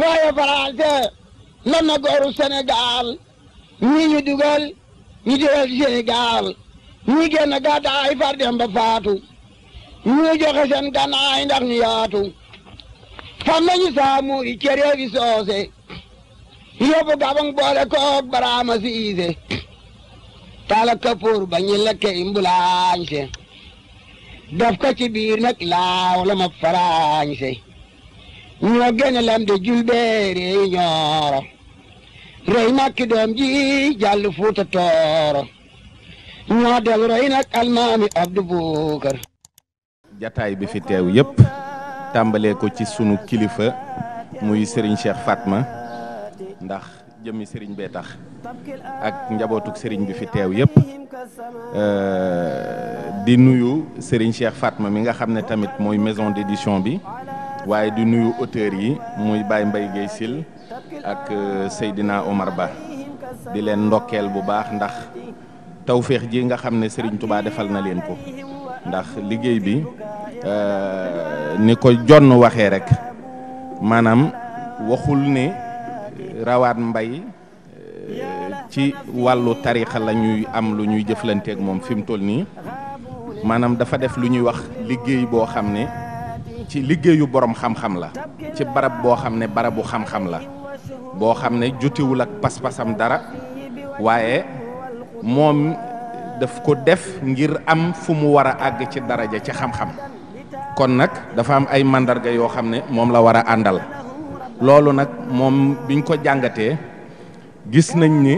waaye français lan na gooru Sénégal ñii ñu dugal Sénégal ñii génn gàddaay far dem ba faatu ñii joxe seen gànnaay ndax ñu yaatu fam nañu Samori cere fi soose yóbbu Gabang boole koog Baraama Siise tala kapoor ba ñu lekke imbulaañse daf ko ci biir nag laaw la ma faraañse ñoo génne lam de julbeere yi ñooro rey makki doom ji jàll Fuuta Tooro ñoo del rey nag almaami Abdu Bukar. jataay bi fi teew yépp tàmbalee ko ci sunu kilifa muy Serigne Cheikh Fatma ndax jëmmi Serigne bee tax ak njabootuk Serigne bi fi teew yépp di nuyu Serigne Cheikh Fatma mi nga xam ne tamit mooy maison d'édition bi waaye di nuyu auteurs yi muy Baye Mbaye Guèye Sil ak Seydina Omar Ba di leen ndokkeel bu baax ndax tawféex ji nga xam ne Serigne Touba defal na leen ko ndax liggéey bi ni ko jonn waxee rek maanaam waxul ne Rawaan Mbay ci wàllu tarixa la ñuy am lu ñuy jëflanteeg moom fi mu toll nii maanaam dafa def lu ñuy wax liggéey boo xam ne ci liggéeyu borom xam-xam la ci barab boo xam ne barabu xam-xam la boo xam ne jotewul ak pas-pasam dara waaye moom daf ko def ngir am fu mu war a àgg ci daraja ci xam-xam kon nag dafa am ay mandarga yoo xam ne moom la war a àndal loolu nag moom biñ ko jàngatee gis nañ ni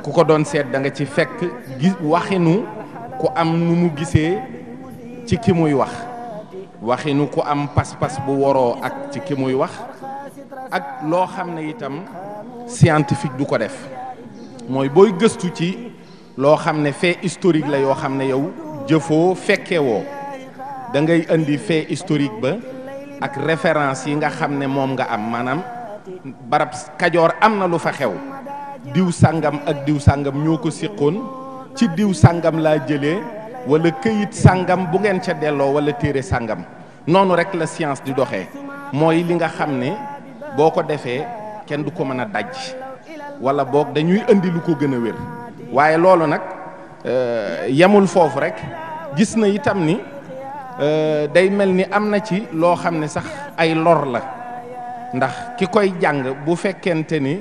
ku ko doon seet da nga ci fekk gis waxinu ku am nu mu gisee ci ki muy wax waxinu ku am pas-pas bu waroo ak ci ki muy wax ak loo xam ne itam scientifique du ko def mooy booy gëstu ci loo xam ne fait historique la yoo xam ne yow jëfoo fekke woo da ngay indi fait historique ba ak référence yi nga xam ne moom nga am maanaam barab Kajoor am na lu fa xew diw sàngam ak diw sàngam ñoo ko séqoon ci diw sàngam laa jëlee wala këyit sàngam bu ngeen ca delloo wala téere sàngam noonu rek la science di doxee mooy li nga xam ne boo ko defee kenn du ko mën a daj wala boog dañuy indi lu ko gën a wér waaye loolu nag yemul foofu rek gis na itam ni day mel ni am na ci loo xam ne sax ay lor la ndax ki koy jàng bu fekkente ni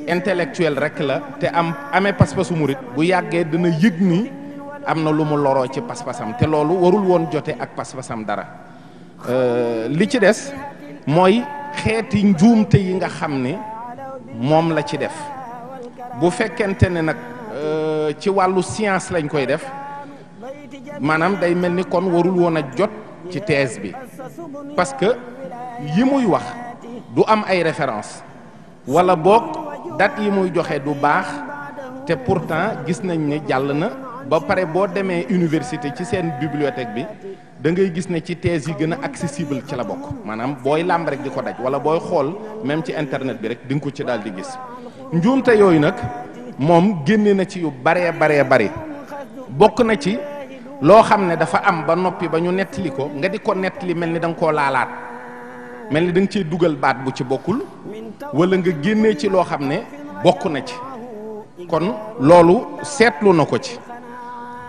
intellectuel rek la te amee pas-pasu murit bu yàggee dina yëg ni am na lu mu loroo ci pas-pasam te loolu warul woon jote ak pas-pasam dara li ci des mooy xeeti njuumte yi nga xam ne moom la ci def bu fekkente ne nag ci wàllu science lañ koy def maanaam day mel ni kon warul woon a jot ci thèse bi parce que yi muy wax du am ay référence wala boog date yi muy joxe du baax te pourtant gis nañ ne jàll na ba pare boo demee université ci seen bibliothèque bi da ngay gis ne ci thèse yi gën a accessible ci la bokk maanaam booy làmb rek di ko daj wala booy xool même ci internet bi rek di nga ko ci daal di gis njuumte yooyu nag moom génne na ci yu baree bari bokk na ci loo xam ne dafa am ba noppi ba ñu nettali ko nga di ko nettali mel ni da nga koo laalaat mel ni da nga cee dugal baat bu ci bokkul wala nga génnee ci loo xam ne bokk na ci kon loolu seetlu na ko ci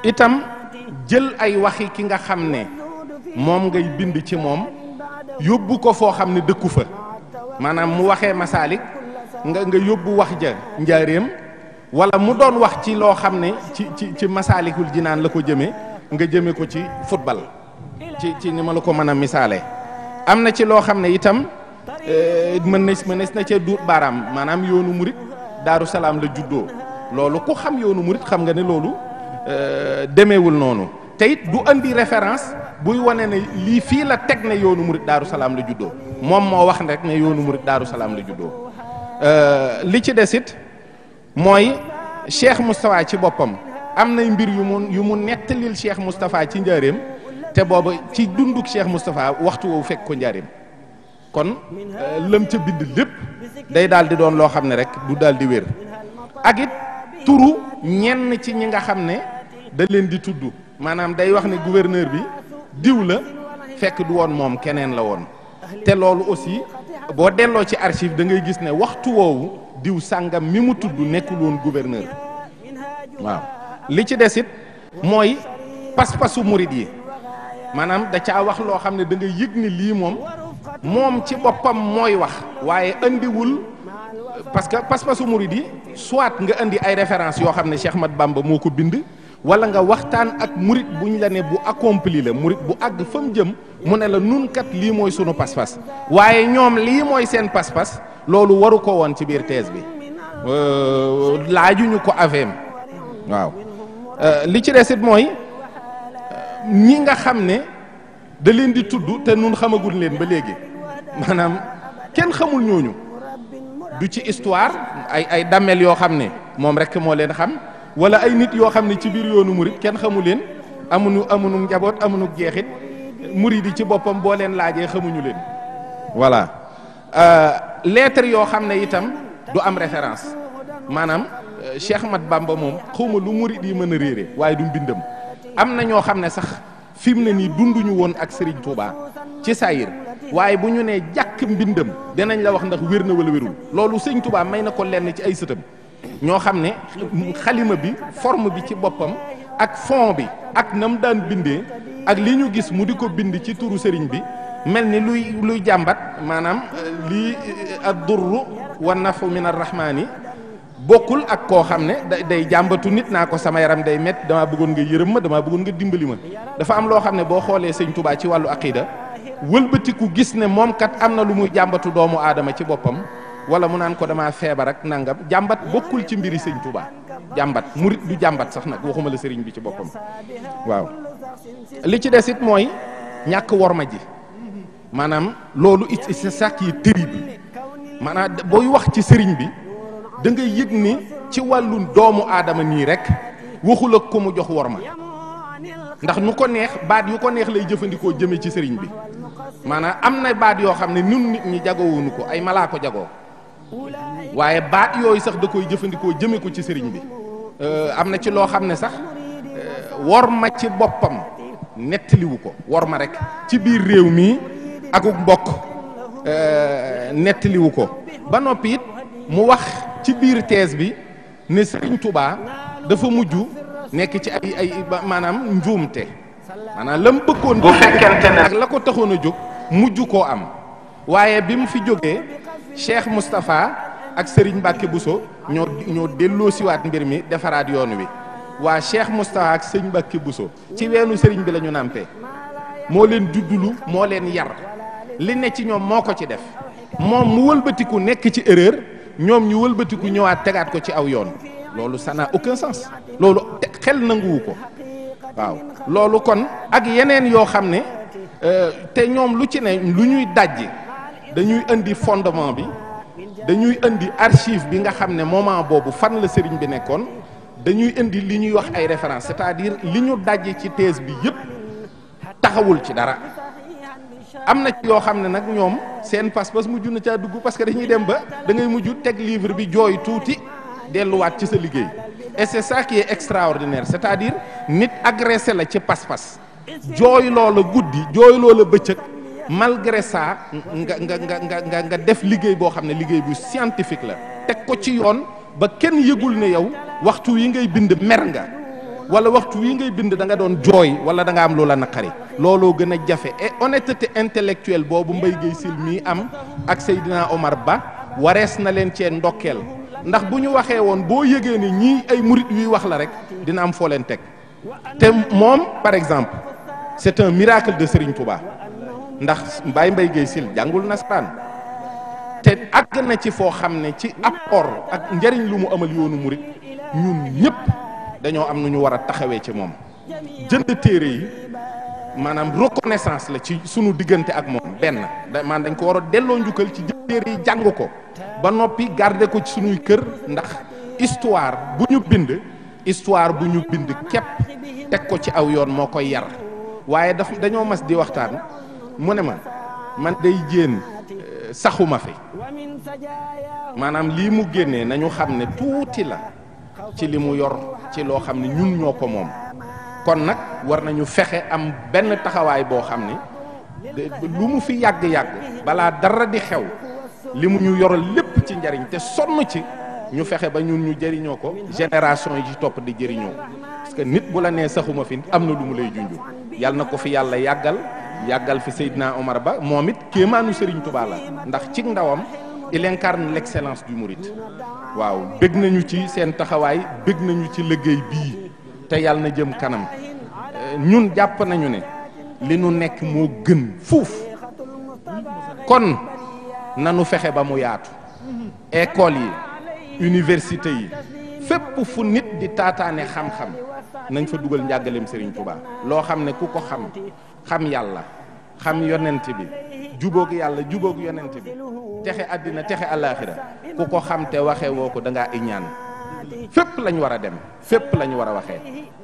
itam jël ay waxi ki nga xam ne moom ngay bind ci moom yóbbu ko foo xam ne dëkku fa maanaam mu waxee masaalik nga yóbbu wax ja njaareem wala mu doon wax ci loo xam ne ci masaalikul jinaan la ko jëmee nga jëme ko ci football ci ni ma la ko mën a misaale am na ci loo xam ne itam mënees na cee duut baaraam maanaam yoonu murit Daaru Salaam la juddoo loolu ku xam yoonu murit xam nga ne loolu demeewul noonu te it du andi référence buy wane ne lii fii la teg ne yoonu murit Daaru Salaam la juddoo moom moo wax rek ne yoonu murit Daaru Salaam la juddoo li ci des it mooy Cheikh Moustapha ci boppam am nay mbir yu mu nettalil Cheikh Moustapha ci njaareem te booba ci dunduk Cheikh Moustapha waxtu woowu fekk ko njaareem kon lëm ca bind lépp day daal di doon loo xam ne rek du daal di wér ak it turu ñenn ci ñi nga xam ne da leen di tudd maanaam day wax ne gouverneur bi diw la fekk du woon moom keneen la woon te loolu aussi boo delloo ci archive da ngay gis ne waxtu woowu diw sàngam mi mu tudd nekkul woon gouverneur waaw li ci des it mooy pas-pasu murit yi maanaam da caa wax loo xam ne da nga yëg ni lii moom ci boppam mooy wax waaye andiwul parce que pas-pasu murit yi soit nga andi ay références yoo xam ne Cheikh Ahmad Bamba moo ko bind wala nga waxtaan ak murit buñ la ne bu accompli la murit bu àgg fa mu jëm mu ne la nun kat lii mooy sunu pas-pas waaye ñoom lii mooy seen pas-pas loolu waru ko woon ci biir thèse bi laajuñu ko aveem waaw li ci des it mooy ñi nga xam ne da leen di tudd te nun xamagul leen ba léegi maanaam kenn xamul ñooñu du ci histoire ay dammel yoo xam ne moom rek moo leen xam wala ay nit yoo xam ne ci biir yoonu murit kenn xamu leen amuñu njaboot amuñu jeexit murit yi ci boppam boo leen laajee xamuñu leen voilà lettre yoo xam ne itam du am référence maanaam Cheikh Ahmad Bamba moom xawma lu murit yi mën a réere waaye du mbindam am na ñoo xam ne sax fi mu ne nii dunduñu woon ak Serigne Touba ci sayir waaye bu ñu nee jàkk mbindam dinañ la wax ndax wér na wala wérul loolu Serigne Touba may na ko lenn ci ay sëtam ñoo xam ne xalima bi forme bi ci boppam ak fond bi ak nam daan bindee ak li ñu gis mu di ko bind ci turu Serigne bi mel ni luy jàmbat maanaam lii ad-durru wa nafu min ar-rahmani bokkul ak koo xam ne day jàmbatu nit naa ko sama yaram day métti damaa bëggoon nga yërëm ma damaa bëggoon nga dimbali ma dafa am loo xam ne boo xoolee sëñ Touba ci wàllu aqida wëlbatiku gis ne moom kat am na lu muy jàmbatu doomu aadama ci boppam wala mu naan ko damaa feebar ak nangam jàmbat bokkul ci mbiri sëñ Touba jàmbat murit du jàmbat sax nag waxuma la sëriñ bi ci boppam waaw li ci des it mooy ñàkk worma ji maanaam loolu c'est ça qui est terrible maanaam booy wax ci sëriñ bi da ngay yëg ni ci wàllu doomu aadama nii rek waxul ak ko mu jox worma ndax nu ko neex baat yu ko neex lay jëfandikoo jëme ci sëriñ bi maanaam am na baat yoo xam ne ñun nit ñi jagowuñu ko ay malaa ko jagoo waaye baat yooyu sax da koy jëfandikoo jëme ko ci sëriñ bi am na ci loo xam ne sax worma ci boppam nettaliwu ko worma rek ci biir réew mi akuk mbokk nettaliwu ko ba noppi it mu wax ci biir thèse bi ne Serigne Touba dafa mujj nekk ci ay maanaam njuumte maanaam la mu bëggoon bu fekkente ne ak la ko taxoon a jóg mujj koo am waaye bi mu fi jógee Cheikh Moustapha ak Serigne Mbacke Bousso ñoo delloo siwaat mbir mi defaraat yoon wi waa Cheikh Moustapha ak Serigne Mbacke Bousso ci weenu Serigne bi la ñu nàmpee moo leen juddulu moo leen yar li ne ci ñoom moo ko ci def moom mu wëlbatiku nekk ci erreur ñoom ñu wëlbatiku ñëwaat tegaat ko ci aw yoon loolu ça n'a aucun sens loolu xel nanguwu ko waaw loolu kon ak yeneen yoo xam ne te ñoom lu ci ne lu ñuy dajji dañuy indi fondement bi dañuy indi archive bi nga xam ne moment boobu fan la sëriñ bi nekkoon dañuy indi li ñuy wax ay références c'est-à-dire li ñu dajji ci thèse bi yépp taxawul ci dara am na ci yoo xam ne nag ñoom seen pas-pas mujj na caa dugg parce que dañuy dem ba da ngay mujj teg livre bi jooy tuuti delluwaat ci sa liggéey et c'est ça qui est extraordinaire c'est-à-dire nit agressé la ci pas-pas jooy loola guddi jooy loola bëccëg malgré ça nga def liggéey boo xam ne liggéey bu scientifique la teg ko ci yoon ba kenn yëgul ne yow waxtu yi ngay bind mer nga wala waxtu wi ngay bind da nga doon jooy wala da nga am loola naqari looloo gën a jafe et honnêteté intellectuelle boobu Mbaye Guèye Syll mii am ak Seydina Omar Ba warees na leen cee ndokkeel ndax bu ñu waxee woon boo yëgee ni ñii ay murit yuy wax la rek dina am foo leen teg te moom par exemple c'est un miracle de Serigne Touba ndax Mbaye Guèye Syll jàngul nasaraan te àgg na ci foo xam ne ci apport ak njëriñ lu mu amal yoonu murit ñun ñëpp dañoo am nu ñu war a taxawee ci moom jënd téere yi maanaam reconnaissance la ci sunu diggante ak moom benn man dañ ko war a delloo njukkal ci jënd téere yi jàng ko ba noppi garder ko ci sunuy kër ndax histoire bu ñu bind képp teg ko ci aw yoon moo koy yar waaye dañoo mas di waxtaan mu ne man day jéen saxuma fi maanaam lii mu génnee nañu xam ne tuuti la ci li mu yor ci loo xam ne ñun ñoo ko moom kon nag war nañu fexe am benn taxawaay boo xam ne lu mu fi yàgg-yàgg balaa dara di xew li mu ñu yoral lépp ci njariñ te sonn ci ñu fexe ba ñun ñu jëriñoo ko génération yi ci topp di jëriñoo parce que nit bu la nee saxuma fi am na lu mu lay junj yàlla na ko fi yàlla yàggal fi Seydina Omar Ba moom it kéemaanu Serigne Touba la ndax ci ndawam il incarne l'excellence du mouride waaw bëgg nañu ci seen taxawaay bëgg nañu ci liggéey bii te yàlla na jëm kanam ñun jàpp nañu ne li nu nekk moo gën fuuf kon nanu fexe ba mu yaatu école yi université yi fépp fu nit di taataane xam-xam nañ fa dugal njàngaleem Serigne Touba loo xam ne ku ko xam yàlla xam yonent bi jubóog yàlla jubóog yonent bi texe àddina texe àllaaxira ku ko xam te waxee woo ko da ngaa iñaan fépp lañ war a dem fépp lañ war a waxee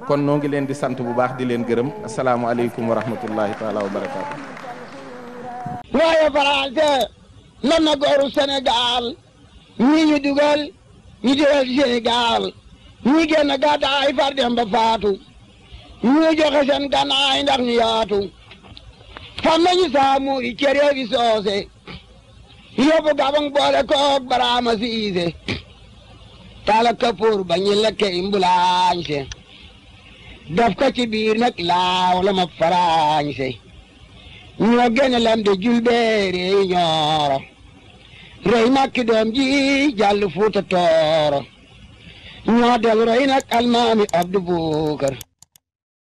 kon noo ngi leen di sant bu baax di leen gërëm asalaamualeykum wa rahmatullahi taala wa barakaatu. waaye français lan na gooru Sénégal ñii ñu dugal ñu dugal Sénégal ñi génn gàddaay far dem ba faatu ñu joxe seen gànnaay ndax ñu yaatu fam nañu saamu i cere bi soose yóbbu gabang boole koog baraama siise tala kapoor ba ñu lekke imbulaañse daf ko ci biir nag laaw la ma faraañse ñoo gene lam de julbeere yi ñooro rey makki doom ji jàll fuuta tooro ñoo del roy nag almaami Abdu Bukar